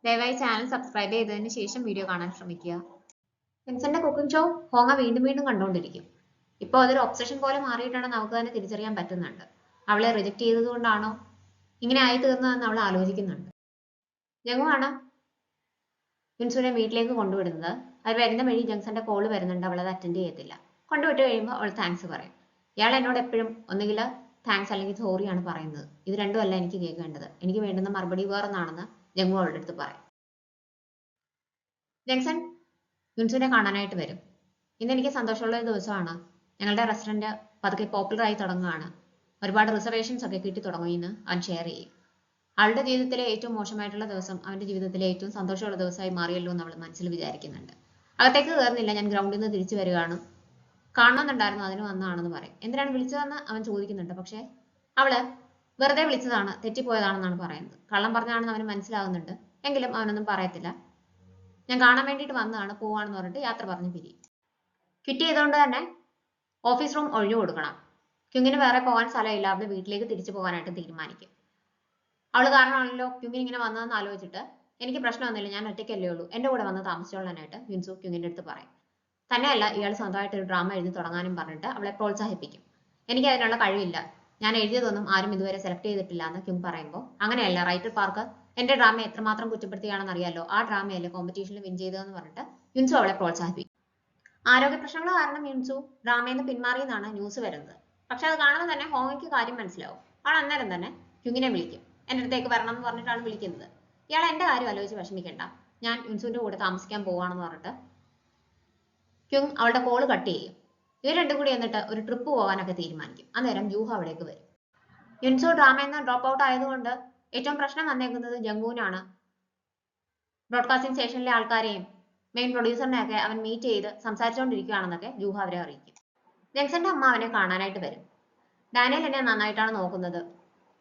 ദയവായി channel subscribe ചെയ്തതിന് ശേഷം വീഡിയോ കാണാൻ ശ്രമിക്കുക. വിൻസെന്റെ കുക്കിംഗ് ഷോ ഹോങ്ങ വീണ്ടും വീണ്ടും കണ്ടുകൊണ്ടിരിക്കും. ഇപ്പോൾ അതൊരു ഒബ്സഷൻ പോലെ മാറിയിട്ടാണെന്ന് നമുക്ക് തന്നെ തിരിച്ചറിയാൻ പറ്റുന്നുണ്ട്. അവളെ റിജക്ട് ചെയ്തതുകൊണ്ടാണോ ഇങ്ങനെ ആയി തീർന്നതെന്ന് അവൾ ആലോചിക്കുന്നുണ്ട്. ജംഗുവാണ് വിൻസുവിനെ വീട്ടിലേക്ക് കൊണ്ടുവിടുന്നത്. അവർ വരുന്ന വഴി ജംഗ്സന്റെ കോള് വരുന്നുണ്ട്. അവൾ അത് അറ്റൻഡ് ചെയ്യത്തില്ല. കൊണ്ടുവിട്ട് കഴിയുമ്പോൾ അവൾ താങ്ക്സ് പറയും. ഇയാൾ എന്നോട് എപ്പോഴും ഒന്നുകിൽ താങ്ക്സ് അല്ലെങ്കിൽ സോറിയാണ് പറയുന്നത്. ഇത് രണ്ടുമല്ല എനിക്ക് കേൾക്കേണ്ടത്. എനിക്ക് വേണ്ടുന്ന മറുപടി വേറൊന്നാണെന്ന് ജംഗു അവളുടെ അടുത്ത് പറയും. ജംഗ്സൺ വിൻസുവിനെ കാണാനായിട്ട് വരും. ഇന്ന് എനിക്ക് സന്തോഷമുള്ള ഒരു ദിവസമാണ്. ഞങ്ങളുടെ റെസ്റ്റോറൻറ്റ് പതുക്കെ പോപ്പുലർ ആയി തുടങ്ങുകയാണ്. ഒരുപാട് റിസർവേഷൻസ് ഒക്കെ കിട്ടി തുടങ്ങുമെന്ന് അവൻ ഷെയർ ചെയ്യും. അവളുടെ ജീവിതത്തിലെ ഏറ്റവും മോശമായിട്ടുള്ള ദിവസം അവന്റെ ജീവിതത്തിലെ ഏറ്റവും സന്തോഷമുള്ള ദിവസമായി മാറിയല്ലോ എന്ന് അവൾ മനസ്സിൽ വിചാരിക്കുന്നുണ്ട്. അകത്തേക്ക് കയറുന്നില്ല. ഞാൻ ഗ്രൗണ്ടിൽ നിന്ന് തിരിച്ചു വരികയാണ്. കാണണമെന്നുണ്ടായിരുന്നു, അതിന് വന്നതാണെന്ന് പറയും. എന്തിനാണ് വിളിച്ചതെന്ന് അവൻ ചോദിക്കുന്നുണ്ട്. പക്ഷേ അവള് വെറുതെ വിളിച്ചതാണ്, തെറ്റിപ്പോയതാണെന്നാണ് പറയുന്നത്. കള്ളം പറഞ്ഞാണെന്ന് അവന് മനസ്സിലാകുന്നുണ്ട്. എങ്കിലും അവനൊന്നും പറയത്തില്ല. ഞാൻ കാണാൻ വേണ്ടിയിട്ട് വന്നതാണ്, പോവാണെന്ന് പറഞ്ഞിട്ട് യാത്ര പറഞ്ഞ് പിരിയും. ക്വിറ്റ് ചെയ്തുകൊണ്ട് തന്നെ ഓഫീസ് റൂം ഒഴിഞ്ഞു കൊടുക്കണം. ക്യുങ്ങിന് വേറെ പോകാൻ സ്ഥലമില്ല. അവള് വീട്ടിലേക്ക് തിരിച്ചു പോകാനായിട്ട് തീരുമാനിക്കും. അവള് കാരണമാണല്ലോ ക്യുങ്ങിന് ഇങ്ങനെ വന്നതെന്ന് ആലോചിച്ചിട്ട് എനിക്ക് പ്രശ്നമൊന്നുമില്ല, ഞാൻ ഒറ്റയ്ക്കല്ലേ ഉള്ളൂ, എന്റെ കൂടെ വന്ന് താമസിച്ചോളാനായിട്ട് യുൻസു ക്യുങ്ങിന്റെ അടുത്ത് പറയും. തന്നെയല്ല, ഇയാൾ സ്വന്തമായിട്ട് ഒരു ഡ്രാമ എഴുതി തുടങ്ങാനും പറഞ്ഞിട്ട് അവളെ പ്രോത്സാഹിപ്പിക്കും. എനിക്ക് അതിനുള്ള കഴിവില്ല, ഞാൻ എഴുതിയതൊന്നും ആരും ഇതുവരെ സെലക്ട് ചെയ്തിട്ടില്ല എന്ന് ക്യുങ് പറയുമ്പോൾ, അങ്ങനെയല്ല, റൈറ്റർ പാർക്ക് എന്റെ ഡ്രാമ എത്രമാത്രം കുറ്റപ്പെടുത്തിയാണെന്ന് അറിയാലോ, ആ ഡ്രാമയല്ലേ കോമ്പറ്റീഷനിൽ വിൻ ചെയ്തതെന്ന് പറഞ്ഞിട്ട് യുൻസു അവളെ പ്രോത്സാഹിപ്പിക്കും. ആരോഗ്യ പ്രശ്നങ്ങൾ കാരണം യുൻസു ഡ്രാമയിൽ നിന്ന് പിന്മാറിയെന്നാണ് ന്യൂസ് വരുന്നത്. പക്ഷെ അത് കാണുമ്പോൾ തന്നെ ഹോങ്ങയ്ക്ക് കാര്യം മനസ്സിലാവും. അവൾ അന്നേരം തന്നെ ക്യുങ്ങിനെ വിളിക്കും. എൻ്റെ അടുത്തേക്ക് വരണം എന്ന് പറഞ്ഞിട്ടാണ് വിളിക്കുന്നത്. ഇയാൾ എൻ്റെ കാര്യം ആലോചിച്ച് വിഷമിക്കണ്ട, ഞാൻ യുൻസുവിന്റെ കൂടെ താമസിക്കാൻ പോവാണെന്ന് പറഞ്ഞിട്ട് ക്യുങ് അവളുടെ കോള് കട്ട് ചെയ്യും. ഇവർ രണ്ടും കൂടി എന്നിട്ട് ഒരു ട്രിപ്പ് പോകാനൊക്കെ തീരുമാനിക്കും. അന്നേരം ജൂഹ അവിടേക്ക് വരും. യുൻസു ഡ്രാമയിൽ നിന്ന് ഡ്രോപ്പ് ഔട്ട് ആയതുകൊണ്ട് ഏറ്റവും പ്രശ്നം വന്നേക്കുന്നത് ജംഗുവിനാണ്. ബ്രോഡ്കാസ്റ്റിംഗ് സ്റ്റേഷനിലെ ആൾക്കാരെയും മെയിൻ പ്രൊഡ്യൂസറിനെയൊക്കെ അവൻ മീറ്റ് ചെയ്ത് സംസാരിച്ചുകൊണ്ടിരിക്കുകയാണെന്നൊക്കെ ജൂഹ അവരെ അറിയിക്കും. ജംഗ്സന്റെ അമ്മ അവനെ കാണാനായിട്ട് വരും. ഡാനിയൽ എന്നെ നന്നായിട്ടാണ് നോക്കുന്നത്,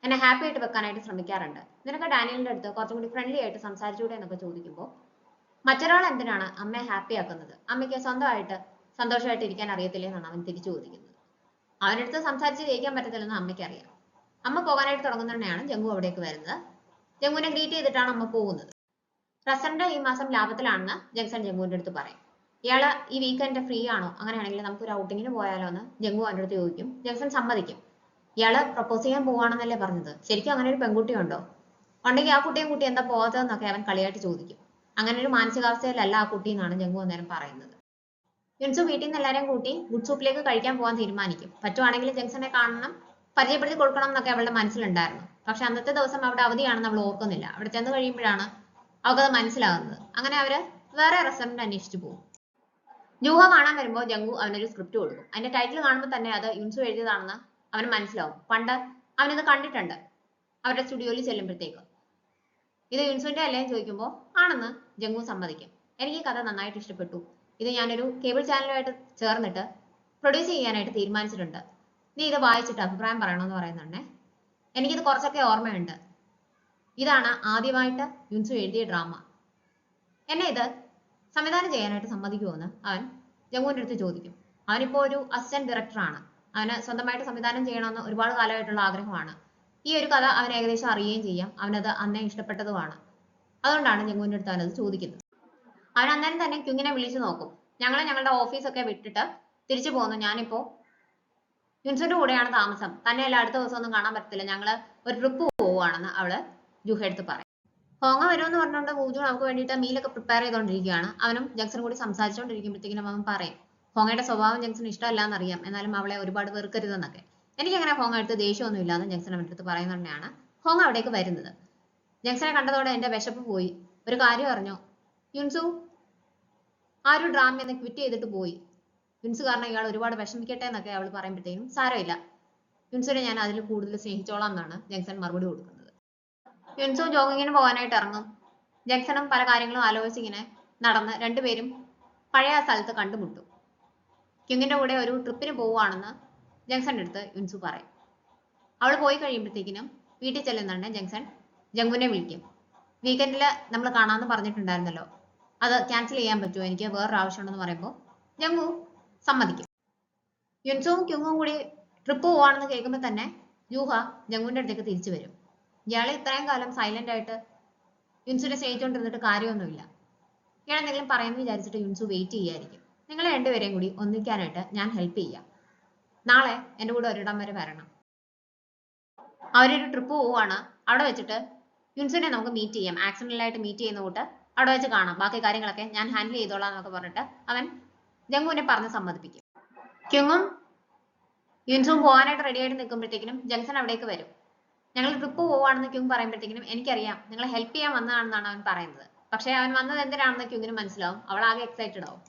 എന്നെ ഹാപ്പി ആയിട്ട് വെക്കാനായിട്ട് ശ്രമിക്കാറുണ്ട്. നിനക്ക് ഡാനിയലിന്റെ അടുത്ത് കുറച്ചും കൂടി ഫ്രണ്ട്ലി ആയിട്ട് സംസാരിച്ചൂടെ എന്നൊക്കെ ചോദിക്കുമ്പോൾ, മറ്റൊരാൾ എന്തിനാണ് അമ്മയെ ഹാപ്പി ആക്കുന്നത്, അമ്മയ്ക്ക് സ്വന്തമായിട്ട് സന്തോഷമായിട്ട് ഇരിക്കാൻ അറിയത്തില്ലേ എന്നാണ് അവൻ തിരിച്ചു ചോദിക്കുന്നത്. അവനടുത്ത് സംസാരിച്ച് ജയിക്കാൻ പറ്റത്തില്ലെന്ന് അമ്മയ്ക്ക് അറിയാം. അമ്മ പോകാനായിട്ട് തുടങ്ങുന്നതന്നെയാണ് ജംഗു അവിടേക്ക് വരുന്നത്. ജംഗുവിനെ ഗ്രീറ്റ് ചെയ്തിട്ടാണ് അമ്മ പോകുന്നത്. റെസ്റ്റോറന്റ് ഈ മാസം ലാഭത്തിലാണെന്ന് ജംഗ്സൺ ജംഗുവിന്റെ അടുത്ത് പറയും. ഇയാള് ഈ വീക്കെൻഡ് ഫ്രീ ആണോ, അങ്ങനെയാണെങ്കിൽ നമുക്ക് ഒരു ഔട്ടിങ്ങിന് പോയാലോ എന്ന് ജംഗു അവൻ്റെ അടുത്ത് ചോദിക്കും. ജംഗ്സൺ സമ്മതിക്കും. ഇയാള് പ്രപ്പോസ് ചെയ്യാൻ പോവാണെന്നല്ലേ പറഞ്ഞത്, ശരിക്കും അങ്ങനെ ഒരു പെൺകുട്ടി ഉണ്ടോ, ഉണ്ടെങ്കിൽ ആ കുട്ടിയും കുട്ടി എന്താ പോകാത്തതെന്നൊക്കെ അവൻ കളിയായിട്ട് ചോദിക്കും. അങ്ങനെ ഒരു മാനസികാവസ്ഥയിലല്ല ആ കുട്ടി എന്നാണ് ജംഗു അന്നേരം പറയുന്നത്. യുൻസു വീട്ടിൽ നിന്ന് എല്ലാവരെയും കൂട്ടി ഗുഡ് സൂപ്പിലേക്ക് കഴിക്കാൻ പോകാൻ തീരുമാനിക്കും. പറ്റുവാണെങ്കിൽ ജംഗ്സനെ കാണണം, പരിചയപ്പെടുത്തി കൊടുക്കണം എന്നൊക്കെ അവളുടെ മനസ്സിലുണ്ടായിരുന്നു. പക്ഷെ അന്നത്തെ ദിവസം അവിടെ അവധിയാണെന്ന് അവൾ ഓർക്കുന്നില്ല. അവിടെ ചെന്ന് കഴിയുമ്പോഴാണ് അവൾക്കത് മനസ്സിലാകുന്നത്. അങ്ങനെ അവര് വേറെ റെസ്റ്റോറന്റ് അന്വേഷിച്ചു പോകും. ജൂഹ കാണാൻ വരുമ്പോൾ ജംഗു അവനൊരു സ്ക്രിപ്റ്റ് കൊടുക്കും. അതിന്റെ ടൈറ്റിൽ കാണുമ്പോൾ തന്നെ അത് യുൻസു എഴുതിയതാണെന്ന് അവന് മനസ്സിലാവും. പണ്ട് അവനിത് കണ്ടിട്ടുണ്ട് അവരുടെ സ്റ്റുഡിയോയിൽ ചെല്ലുമ്പോഴത്തേക്ക്. ഇത് യുൻസുവിന്റെ അല്ലേ ചോദിക്കുമ്പോൾ ആണെന്ന് ജംഗു സമ്മതിക്കും. എനിക്ക് ഈ കഥ നന്നായിട്ട് ഇഷ്ടപ്പെട്ടു, ഇത് ഞാനൊരു കേബിൾ ചാനലുമായിട്ട് ചേർന്നിട്ട് പ്രൊഡ്യൂസ് ചെയ്യാനായിട്ട് തീരുമാനിച്ചിട്ടുണ്ട്, നീ ഇത് വായിച്ചിട്ട് അഭിപ്രായം പറയണമെന്ന് പറയുന്നുണ്ടേ. എനിക്കിത് കുറച്ചൊക്കെ ഓർമ്മയുണ്ട്, ഇതാണ് ആദ്യമായിട്ട് യുൻസു എഴുതിയ ഡ്രാമ, എന്നെ ഇത് സംവിധാനം ചെയ്യാനായിട്ട് സമ്മതിക്കുമോ എന്ന് അവൻ ജംഗുവിന്റെ അടുത്ത് ചോദിക്കും. അവനിപ്പോ ഒരു അസിസ്റ്റന്റ് ഡയറക്ടറാണ്. അവന് സ്വന്തമായിട്ട് സംവിധാനം ചെയ്യണമെന്ന് ഒരുപാട് കാലമായിട്ടുള്ള ആഗ്രഹമാണ്. ഈ ഒരു കഥ അവൻ ഏകദേശം അറിയുകയും ചെയ്യാം, അവനത് അന്നേ ഇഷ്ടപ്പെട്ടതുമാണ്. അതുകൊണ്ടാണ് ജംഗുവിന്റെ അടുത്ത് അവനത് ചോദിക്കുന്നത്. അവൻ അന്നേരം തന്നെ ക്യുങ്ങിനെ വിളിച്ചു നോക്കും. ഞങ്ങളുടെ ഓഫീസൊക്കെ വിട്ടിട്ട് തിരിച്ചു പോകുന്നു, ഞാനിപ്പോ യുൻസുവിന്റെ കൂടെയാണ് താമസം, തന്നെയല്ല അടുത്ത ദിവസം ഒന്നും കാണാൻ പറ്റത്തില്ല, ഞങ്ങള് ഒരു ട്രിപ്പ് പോവുകയാണെന്ന് അവള് ജൂഹ എടുത്ത് പറയും. ഹോങ്ങ വരുമെന്ന് പറഞ്ഞുകൊണ്ട് വൂജു നമുക്ക് വേണ്ടിയിട്ട് മീലൊക്കെ പ്രിപ്പയർ ചെയ്തുകൊണ്ടിരിക്കുകയാണ്. അവനും ജംഗ്സനും കൂടി സംസാരിച്ചുകൊണ്ടിരിക്കുമ്പോഴത്തേക്കും അവൻ പറയും, ഹോങ്ങയുടെ സ്വഭാവം ജംഗ്സന് ഇഷ്ടമല്ല എന്നറിയാം, എന്നാലും അവളെ ഒരുപാട് വെറുക്കരുതെന്നൊക്കെ. എനിക്കങ്ങനെ ഹോങ്ങ അടുത്ത് ദേഷ്യമൊന്നും ഇല്ലാന്ന് ജംഗ്സൺ അവൻ്റെ അടുത്ത് പറയുന്നത് തന്നെയാണ് ഹോങ്ങ അവിടേക്ക് വരുന്നത്. ജംഗ്സനെ കണ്ടതോടെ എന്റെ വിശപ്പ് പോയി. ഒരു കാര്യം അറിഞ്ഞോ, യുൻസു ആ ഒരു ഡ്രാമ ക്വിറ്റ് ചെയ്തിട്ട് പോയി, യുൻസു കാരണം ഇയാൾ ഒരുപാട് വിഷമിക്കട്ടെ എന്നൊക്കെ അവൾ പറയുമ്പോഴത്തേക്കും, സാരമില്ല, യുൻസുവിനെ ഞാൻ അതിൽ കൂടുതൽ സ്നേഹിച്ചോളാം എന്നാണ് ജംഗ്സൺ മറുപടി കൊടുക്കുന്നത്. യുൻസു ജോഗിങ്ങിന് പോകാനായിട്ട് ഇറങ്ങും. ജംഗ്സണും പല കാര്യങ്ങളും ആലോചിച്ചിങ്ങനെ നടന്ന് രണ്ടുപേരും പഴയ ആ സ്ഥലത്ത് കണ്ടുമുട്ടും. ക്യുങ്ങിന്റെ കൂടെ ഒരു ട്രിപ്പിന് പോവുകയാണെന്ന് ജംഗ്സന്റെ അടുത്ത് യുൻസു പറയും. അവൾ പോയി കഴിയുമ്പോഴത്തേക്കിനും വീട്ടിൽ ചെല്ലുന്നുണ്ട് ജംഗ്സൺ ജംഗുവിനെ വിളിക്കും. വീക്കെൻഡിൽ നമ്മൾ കാണാമെന്ന് പറഞ്ഞിട്ടുണ്ടായിരുന്നല്ലോ, അത് ക്യാൻസൽ ചെയ്യാൻ പറ്റുമോ, എനിക്ക് വേറൊരു ആവശ്യമുണ്ടെന്ന് പറയുമ്പോൾ ജംഗു സമ്മതിക്കും. യുൻസുവും ക്യുങ്ങും കൂടി ട്രിപ്പ് പോവാണെന്ന് കേൾക്കുമ്പോൾ തന്നെ ജൂഹ ജംഗുവിന്റെ അടുത്തേക്ക് തിരിച്ചു വരും. ഇയാളെ ഇത്രയും കാലം സൈലന്റ് ആയിട്ട് യുൻസുവിനെ സ്നേഹിച്ചുകൊണ്ടിരുന്നിട്ട് കാര്യമൊന്നുമില്ല. ഇയാൾ എന്തെങ്കിലും പറയുമെന്ന് വിചാരിച്ചിട്ട് യുൻസു വെയിറ്റ് ചെയ്യായിരിക്കും. നിങ്ങളെ രണ്ടുപേരെയും കൂടി ഒന്നിക്കാനായിട്ട് ഞാൻ ഹെൽപ്പ് ചെയ്യാം. നാളെ എൻ്റെ കൂടെ ഒരിടം വരെ വരണം. അവരൊരു ട്രിപ്പ് പോവുകയാണ്. അവിടെ വെച്ചിട്ട് യുൻസുവിനെ നമുക്ക് മീറ്റ് ചെയ്യാം. ആക്സിഡന്റലായിട്ട് മീറ്റ് ചെയ്യുന്ന കൂട്ട് അവിടെ വെച്ച് കാണാം. ബാക്കി കാര്യങ്ങളൊക്കെ ഞാൻ ഹാൻഡിൽ ചെയ്തോളാം എന്നൊക്കെ പറഞ്ഞിട്ട് അവൻ ജംഗുവിനെ പറഞ്ഞ് സമ്മതിപ്പിക്കും. ക്യുങ്ങും യുൻസുവും പോകാനായിട്ട് റെഡി ആയിട്ട് നിൽക്കുമ്പോഴത്തേക്കിനും ജംഗ്ഷൻ അവിടേക്ക് വരും. ഞങ്ങൾ ട്രിപ്പ് പോവാണെന്ന് ക്യുങ് പറയുമ്പോഴത്തേക്കിനും എനിക്കറിയാം നിങ്ങളെ ഹെൽപ്പ് ചെയ്യാൻ വന്നതാണെന്നാണ് അവൻ പറയുന്നത്. പക്ഷേ അവൻ വന്നത് എന്തിനാണെന്ന് ക്യുങ്ങിന് മനസ്സിലാവും. അവൾ ആകെ എക്സൈറ്റഡ് ആവും.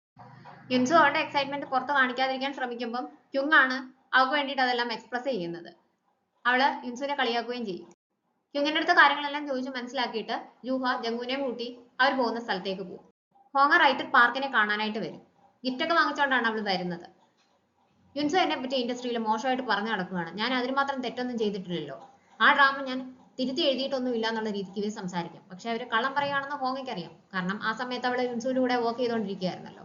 യുൻസു അവളുടെ എക്സൈറ്റ്മെന്റ് പുറത്ത് കാണിക്കാതിരിക്കാൻ ശ്രമിക്കുമ്പം ക്യുങ് ആണ് അവൾക്ക് വേണ്ടിയിട്ട് അതെല്ലാം എക്സ്പ്രസ് ചെയ്യുന്നത്. അവള് യുൻസുവിനെ കളിയാക്കുകയും ചെയ്യും. ക്യുങ്ങിന്റെ അടുത്ത് കാര്യങ്ങളെല്ലാം ചോദിച്ച് മനസ്സിലാക്കിയിട്ട് ജൂഹ ജംഗുവിനെയും കൂട്ടി അവർ പോകുന്ന സ്ഥലത്തേക്ക് പോകും. ഹോങ്ങ റൈറ്റർ പാർക്കിനെ കാണാനായിട്ട് വരും. ഗിഫ്റ്റ് ഒക്കെ വാങ്ങിച്ചുകൊണ്ടാണ് അവൾ വരുന്നത്. യുൻസു എന്നെ പറ്റി ഇൻഡസ്ട്രിയിൽ മോശമായിട്ട് പറഞ്ഞു നടക്കുകയാണ്. ഞാൻ അതിന് മാത്രം തെറ്റൊന്നും ചെയ്തിട്ടില്ലല്ലോ. ആ ഡ്രാമ ഞാൻ തിരുത്തി എഴുതിയിട്ടൊന്നും ഇല്ല എന്നുള്ള രീതിക്ക് ഇവർ സംസാരിക്കും. പക്ഷെ അവർ കള്ളം പറയുകയാണെന്ന് ഹോങ്ങയ്ക്ക് അറിയാം. കാരണം ആ സമയത്ത് അവൾ യുൻസുവിന്റെ കൂടെ വർക്ക് ചെയ്തുകൊണ്ടിരിക്കുകയായിരുന്നല്ലോ.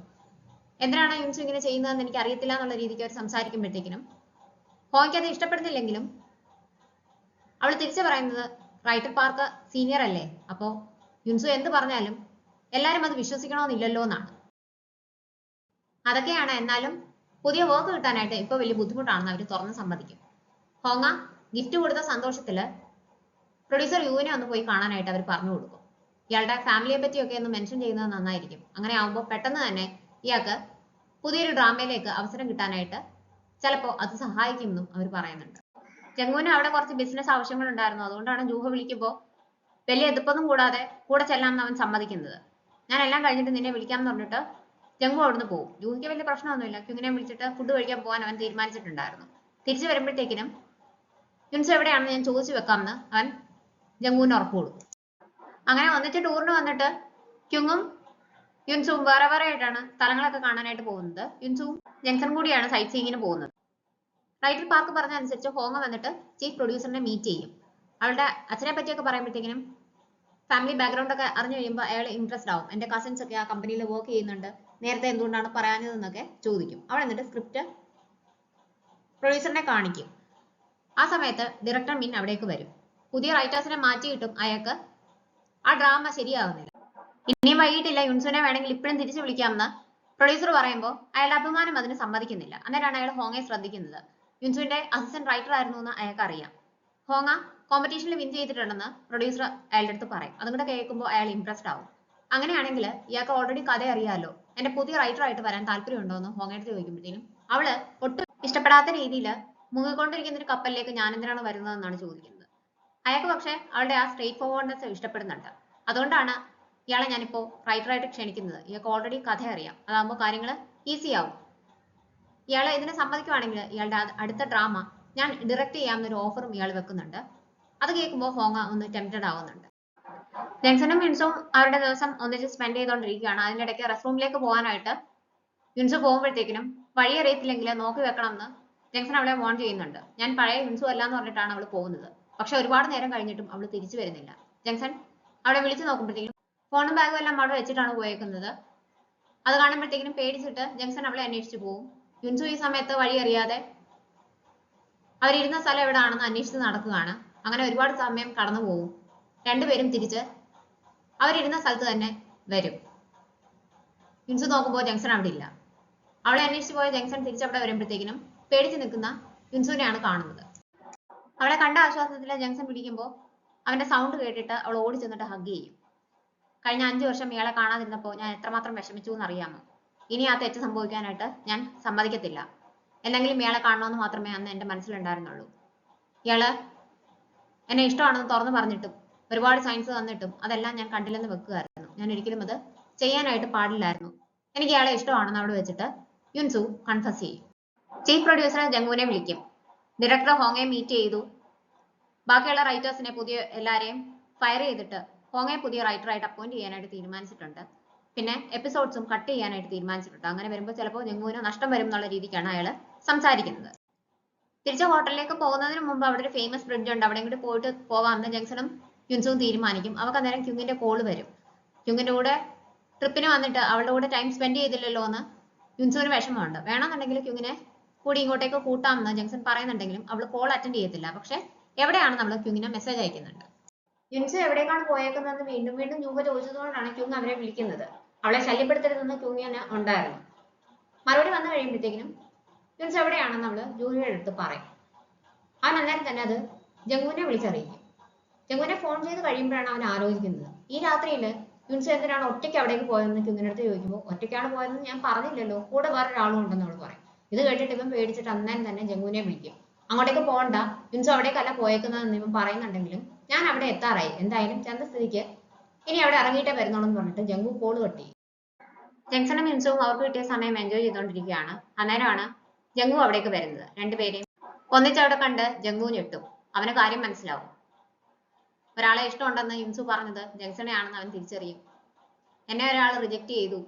എന്തിനാണ് യുൻസു ഇങ്ങനെ ചെയ്യുന്നതെന്ന് എനിക്ക് അറിയത്തില്ല എന്നുള്ള രീതിക്ക് അവർ സംസാരിക്കുമ്പോഴത്തേക്കിനും ഹോങ്ങയ്ക്ക് അത് ഇഷ്ടപ്പെടുന്നില്ലെങ്കിലും അവൾ തിരിച്ചു പറയുന്നത് റൈറ്റർ പാർക്ക് സീനിയർ അല്ലേ, അപ്പോ യുൻസു എന്ത് പറഞ്ഞാലും എല്ലാവരും അത് വിശ്വസിക്കണമെന്നില്ലല്ലോ എന്നാണ്. അതൊക്കെയാണ്. എന്നാലും പുതിയ വർക്ക് കിട്ടാനായിട്ട് ഇപ്പൊ വലിയ ബുദ്ധിമുട്ടാണെന്ന് അവർ തുറന്ന് സമ്മതിക്കും. ഹോങ്ങ ഗിഫ്റ്റ് കൊടുത്ത സന്തോഷത്തില് പ്രൊഡ്യൂസർ യുവിനെ ഒന്ന് പോയി കാണാനായിട്ട് അവർ പറഞ്ഞു കൊടുക്കും. ഇയാളുടെ ഫാമിലിയെ പറ്റിയൊക്കെ ഒന്ന് മെൻഷൻ ചെയ്യുന്നത് നന്നായിരിക്കും. അങ്ങനെ ആവുമ്പോൾ പെട്ടെന്ന് തന്നെ ഇയാൾക്ക് പുതിയൊരു ഡ്രാമയിലേക്ക് അവസരം കിട്ടാനായിട്ട് ചിലപ്പോൾ അത് സഹായിക്കുമെന്നും അവർ പറയുന്നുണ്ട്. ജംഗുവിന് അവിടെ കുറച്ച് ബിസിനസ് ആവശ്യങ്ങൾ ഉണ്ടായിരുന്നു. അതുകൊണ്ടാണ് ജൂഹ വിളിക്കുമ്പോൾ വലിയ എതിർപ്പൊന്നും കൂടാതെ കൂടെ ചെല്ലാമെന്ന് അവൻ സമ്മതിക്കുന്നത്. ഞാൻ എല്ലാം കഴിഞ്ഞിട്ട് നിന്നെ വിളിക്കാമെന്ന് പറഞ്ഞിട്ട് ജംഗു അവിടുന്ന് പോകും. ജൂഹിക്ക് വലിയ പ്രശ്നമൊന്നുമില്ല. ക്യുങ്ങിനെ വിളിച്ചിട്ട് ഫുഡ് കഴിക്കാൻ പോകാൻ അവൻ തീരുമാനിച്ചിട്ടുണ്ടായിരുന്നു. തിരിച്ചു വരുമ്പോഴത്തേക്കിനും യുൻസു എവിടെയാണെന്ന് ഞാൻ ചോദിച്ചു വെക്കാമെന്ന് അവൻ ജംഗുവിന് ഉറപ്പ് കൊടുക്കും. അങ്ങനെ ഒന്നിച്ച് ടൂറിന് വന്നിട്ട് ക്യുങ്ങും യുൻസുവും വേറെ വേറെ ആയിട്ടാണ് സ്ഥലങ്ങളൊക്കെ കാണാനായിട്ട് പോകുന്നത്. യുൻസുവും ജംഗ്ഷൻ കൂടിയാണ് സൈറ്റ് സീയിങ്ങിന് പോകുന്നത്. റൈറ്റർ പാർക്ക് പറഞ്ഞ അനുസരിച്ച് ഹോങ്ങ വന്നിട്ട് ചീഫ് പ്രൊഡ്യൂസറിനെ മീറ്റ് ചെയ്യും. അവളുടെ അച്ഛനെ പറ്റിയൊക്കെ പറയുമ്പോഴത്തേക്കിനും ഫാമിലി ബാക്ക്ഗ്രൗണ്ട് ഒക്കെ അറിഞ്ഞു കഴിയുമ്പോൾ അയാൾ ഇൻട്രസ്റ്റ് ആവും. എന്റെ കസിൻസ് ഒക്കെ ആ കമ്പനിയിൽ വർക്ക് ചെയ്യുന്നുണ്ട്, നേരത്തെ എന്തുകൊണ്ടാണ് പറയാഞ്ഞതെന്നൊക്കെ ചോദിക്കും. അവൾ എന്നിട്ട് സ്ക്രിപ്റ്റ് പ്രൊഡ്യൂസറിനെ കാണിക്കും. ആ സമയത്ത് ഡയറക്ടർ മിൻ അവിടേക്ക് വരും. പുതിയ റൈറ്റേഴ്സിനെ മാറ്റി കിട്ടും അയാൾക്ക്. ആ ഡ്രാമ ശരിയാകുന്നില്ല. ഇനിയും വൈകിട്ടില്ല, യുൻസുവിനെ വേണമെങ്കിൽ ഇപ്പോഴും തിരിച്ചു വിളിക്കാമെന്ന് പ്രൊഡ്യൂസർ പറയുമ്പോൾ അയാളുടെ അഭിമാനം അതിന് സമ്മതിക്കുന്നില്ല. അന്നേരമാണ് അയാൾ ഹോങ്ങയെ ശ്രദ്ധിക്കുന്നത്. യുൻസുവിന്റെ അസിസ്റ്റന്റ് റൈറ്റർ ആയിരുന്നു എന്ന് അയാൾക്ക് അറിയാം. ഹോങ്ങ കോമ്പറ്റീഷനിൽ വിൻ ചെയ്തിട്ടുണ്ടെന്ന് പ്രൊഡ്യൂസർ അയാളുടെ അടുത്ത് പറയും. അതും കൂടെ കേൾക്കുമ്പോൾ അയാൾ ഇംപ്രസ്ഡ് ആവും. അങ്ങനെയാണെങ്കിൽ ഇയാൾക്ക് ഓൾറെഡി കഥ അറിയാലോ, എന്റെ പുതിയ റൈറ്റർ ആയിട്ട് വരാൻ താല്പര്യമുണ്ടോ എന്ന് ഹോങ്ങയുടെ ചോദിക്കുമ്പോഴത്തേനും അവള് ഒട്ടും ഇഷ്ടപ്പെടാത്ത രീതിയിൽ മുങ്ങിക്കൊണ്ടിരിക്കുന്ന ഒരു കപ്പലിലേക്ക് ഞാൻ എന്തിനാണ് വരുന്നതെന്നാണ് ചോദിക്കുന്നത്. അയാൾക്ക് പക്ഷെ അവളുടെ ആ സ്ട്രേറ്റ് ഫോർവേഡ്നെസ് ഇഷ്ടപ്പെടുന്നുണ്ട്. അതുകൊണ്ടാണ് ഇയാളെ ഞാനിപ്പോ റൈറ്ററായിട്ട് ക്ഷണിക്കുന്നത്. ഇയാൾക്ക് ഓൾറെഡി കഥ അറിയാം. അതാകുമ്പോൾ കാര്യങ്ങൾ ഈസി ആവും. ഇയാളെ ഇതിനെ സമ്മതിക്കുവാണെങ്കിൽ ഇയാളുടെ അടുത്ത ഡ്രാമ ഞാൻ ഡയറക്റ്റ് ചെയ്യാവുന്നൊരു ഓഫറും ഇയാൾ വെക്കുന്നുണ്ട്. അത് കേൾക്കുമ്പോൾ ഹോങ്ങ ഒന്ന് ടെംപ്റ്റഡ് ആവുന്നുണ്ട്. ജംഗ്ഷനും യുൻസും അവരുടെ ദിവസം ഒന്നിച്ച് സ്പെൻഡ് ചെയ്തുകൊണ്ടിരിക്കുകയാണ്. അതിനിടയ്ക്ക് റെസ്റ്റ് റൂമിലേക്ക് പോകാനായിട്ട് യുൻസു പോകുമ്പോഴത്തേക്കിനും വഴി അറിയത്തില്ലെങ്കിൽ നോക്കി വെക്കണമെന്ന് ജംഗ്ഷൻ അവളെ വാൺ ചെയ്യുന്നുണ്ട്. ഞാൻ പഴയ യുൻസു അല്ല എന്ന് പറഞ്ഞിട്ടാണ് അവൾ പോകുന്നത്. പക്ഷെ ഒരുപാട് നേരം കഴിഞ്ഞിട്ടും അവൾ തിരിച്ചു വരുന്നില്ല. ജംഗ്ഷൻ അവളെ വിളിച്ചു നോക്കുമ്പോഴത്തേക്കും ഫോണും ബാഗും എല്ലാം അവിടെ വെച്ചിട്ടാണ് പോയേക്കുന്നത്. അത് കാണുമ്പോഴത്തേക്കിനും പേടിച്ചിട്ട് ജംഗ്ഷൻ അവളെ അന്വേഷിച്ചു പോകും. യുൻസു ഈ സമയത്ത് വഴി അറിയാതെ അവരിരുന്ന സ്ഥലം എവിടെയാണെന്ന് അന്വേഷിച്ച് നടക്കുകയാണ്. അങ്ങനെ ഒരുപാട് സമയം കടന്നു പോകും. രണ്ടുപേരും തിരിച്ച് അവരിരുന്ന സ്ഥലത്ത് തന്നെ വരും. യുൻസു നോക്കുമ്പോൾ ജംഗ്ഷൻ അവിടെ ഇല്ല. അവളെ അന്വേഷിച്ച് പോയ ജംഗ്ഷൻ തിരിച്ചവിടെ വരുമ്പോഴത്തേക്കിനും പേടിച്ച് നിൽക്കുന്ന യുൻസുവിനെയാണ് കാണുന്നത്. അവളെ കണ്ട ആശ്വാസത്തിൽ ജംഗ്ഷൻ പിടിക്കുമ്പോൾ അവന്റെ സൗണ്ട് കേട്ടിട്ട് അവൾ ഓടി ചെന്നിട്ട് ഹഗ് ചെയ്യും. കഴിഞ്ഞ 5 വർഷം ഇയാളെ കാണാതിരുന്നപ്പോൾ ഞാൻ എത്രമാത്രം വിഷമിച്ചു എന്നറിയാമോ? ഇനി ആ തെറ്റ് സംഭവിക്കാനായിട്ട് ഞാൻ സമ്മതിക്കത്തില്ല. എന്തെങ്കിലും ഇയാളെ കാണണമെന്ന് മാത്രമേ അന്ന് എന്റെ മനസ്സിലുണ്ടായിരുന്നുള്ളൂ. ഇയാള് എന്നെ ഇഷ്ടമാണെന്ന് തുറന്നു പറഞ്ഞിട്ടും ഒരുപാട് സയൻസ് തന്നിട്ടും അതെല്ലാം ഞാൻ കണ്ടില്ലെന്ന് വെക്കുകയായിരുന്നു. ഞാൻ ഒരിക്കലും അത് ചെയ്യാനായിട്ട് പാടില്ലായിരുന്നു. എനിക്ക് ഇയാളെ ഇഷ്ടമാണെന്ന് അവിടെ വെച്ചിട്ട് യുൻസു കൺഫസ് ചെയ്യും. ചീഫ് പ്രൊഡ്യൂസർ ജംഗുവിനെ വിളിക്കും. ഡയറക്ടർ ഹോങ്ങയെ മീറ്റ് ചെയ്തു. ബാക്കിയുള്ള റൈറ്റേഴ്സിനെ പുതിയ എല്ലാരെയും ഫയർ ചെയ്തിട്ട് ഹോങ്ങയെ പുതിയ റൈറ്ററായിട്ട് അപ്പോയിന്റ് ചെയ്യാനായിട്ട് തീരുമാനിച്ചിട്ടുണ്ട്. പിന്നെ എപ്പിസോഡ്സും കട്ട് ചെയ്യാനായിട്ട് തീരുമാനിച്ചിട്ടുണ്ട്. അങ്ങനെ വരുമ്പോൾ ചിലപ്പോൾ ജംഗുവിന് നഷ്ടം വരും എന്നുള്ള രീതിക്കാണ് അയാൾ സംസാരിക്കുന്നത്. തിരിച്ച് ഹോട്ടലിലേക്ക് പോകുന്നതിന് മുമ്പ് അവിടെ ഒരു ഫേമസ് ബ്രിഡ്ജ് ഉണ്ട്, അവിടെ കൂടി പോയിട്ട് പോകാമെന്ന് ജംഗ്ഷനും യുൻസുവും തീരുമാനിക്കും. അവർക്ക് അന്നേരം ക്യുങ്ങിന്റെ കോള് വരും. ക്യുങ്ങിന്റെ കൂടെ ട്രിപ്പിന് വന്നിട്ട് അവളുടെ കൂടെ ടൈം സ്പെൻഡ് ചെയ്തില്ലല്ലോ എന്ന് യുൻസുവിന് വിഷമമുണ്ട്. വേണമെന്നുണ്ടെങ്കിൽ ക്യുങ്ങിനെ കൂടി ഇങ്ങോട്ടേക്ക് കൂട്ടാമെന്ന് ജംഗ്ഷൻ പറയുന്നുണ്ടെങ്കിലും അവൾ കോൾ അറ്റൻഡ് ചെയ്യത്തില്ല. പക്ഷെ എവിടെയാണ് നമ്മൾ ക്യുങ്ങിനെ മെസ്സേജ് അയക്കുന്നുണ്ട്. യുൻസു എവിടേക്കാണ് പോയേക്കുന്നതെന്ന് വീണ്ടും വീണ്ടും ക്യൂങ്ക ചോദിച്ചതുകൊണ്ടാണ് ക്യൂങ് അവരെ വിളിക്കുന്നത്. അവളെ ശല്യപ്പെടുത്തരുതെന്ന് ക്യൂങ്ങിന് ഉണ്ടായിരുന്നു. മറുപടി വന്നു കഴിയുമ്പോഴത്തേക്കിനും യുൻസു എവിടെയാണെന്ന് അവള് ജൂനിയുടെ അടുത്ത് പറയും. അവൻ അന്നേരം തന്നെ അത് ജംഗുവിനെ വിളിച്ചറിയിക്കും. ജംഗുവിനെ ഫോൺ ചെയ്ത് കഴിയുമ്പോഴാണ് അവൻ ആലോചിക്കുന്നത്, ഈ രാത്രിയിൽ യുൻസു എന്തിനാണ് ഒറ്റയ്ക്ക് അവിടേക്ക് പോയതെന്ന് ക്യൂങ്ങിന്റെ അടുത്ത് ചോദിക്കുമ്പോൾ, ഒറ്റയ്ക്കാണ് പോയതെന്ന് ഞാൻ പറഞ്ഞില്ലല്ലോ, കൂടെ വേറൊരാളും ഉണ്ടെന്ന് അവൾ പറയും. ഇത് കേട്ടിട്ട് ഇവൻ പേടിച്ചിട്ട് അന്നേരം തന്നെ ജംഗുവിനെ വിളിക്കും. അങ്ങോട്ടേക്ക് പോകണ്ട, യുൻസു അവിടേക്കല്ല പോയേക്കുന്നതെന്ന് ഇവൻ പറയുന്നുണ്ടെങ്കിലും ഞാൻ അവിടെ എത്താറായി, എന്തായാലും ചന്ത സ്ഥിതിക്ക് ഇനി അവിടെ ഇറങ്ങിയിട്ടേ വരുന്നുള്ളൂ എന്ന് പറഞ്ഞിട്ട് ജംഗു കോള് കട്ടി. ജംഗ്ഷനും യുൻസുവും അവർക്ക് കിട്ടിയ സമയം എൻജോയ് ചെയ്തുകൊണ്ടിരിക്കുകയാണ്. അന്നേരമാണ് ജംഗു അവിടേക്ക് വരുന്നത്. രണ്ടുപേരെയും ഒന്നിച്ചവിടെ കണ്ട് ജംഗു ഞെട്ടും. അവന് കാര്യം മനസ്സിലാവും. ഒരാളെ ഇഷ്ടമുണ്ടെന്ന് യുൻസു പറഞ്ഞത് ജംഗ്ഷനെയാണെന്ന് അവൻ തിരിച്ചറിയും. എന്നെ ഒരാൾ റിജക്ട് ചെയ്തു,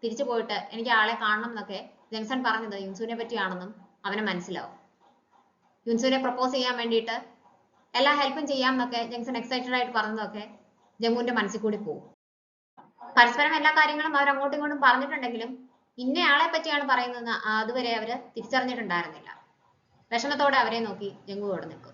തിരിച്ചു പോയിട്ട് എനിക്ക് ആളെ കാണണം എന്നൊക്കെ ജംഗ്ഷൻ പറഞ്ഞത് യുൻസുവിനെ പറ്റിയാണെന്നും അവന് മനസ്സിലാവും. യുൻസുവിനെ പ്രപ്പോസ് ചെയ്യാൻ വേണ്ടിയിട്ട് എല്ലാ ഹെൽപ്പും ചെയ്യാം എന്നൊക്കെ ജംഗ്ഷൻ എക്സൈറ്റഡ് ആയിട്ട് പറഞ്ഞതൊക്കെ ജംഗുവിന്റെ മനസ്സിൽ കൂടി പോകും. പരസ്പരം എല്ലാ കാര്യങ്ങളും അവർ അങ്ങോട്ടും ഇങ്ങോട്ടും പറഞ്ഞിട്ടുണ്ടെങ്കിലും ഇന്നയാളെ പറ്റിയാണ് പറയുന്നതെന്ന് അതുവരെ അവര് തിരിച്ചറിഞ്ഞിട്ടുണ്ടായിരുന്നില്ല. വിഷമത്തോടെ അവരെ നോക്കി ജംഗു അവിടെ നിൽക്കും.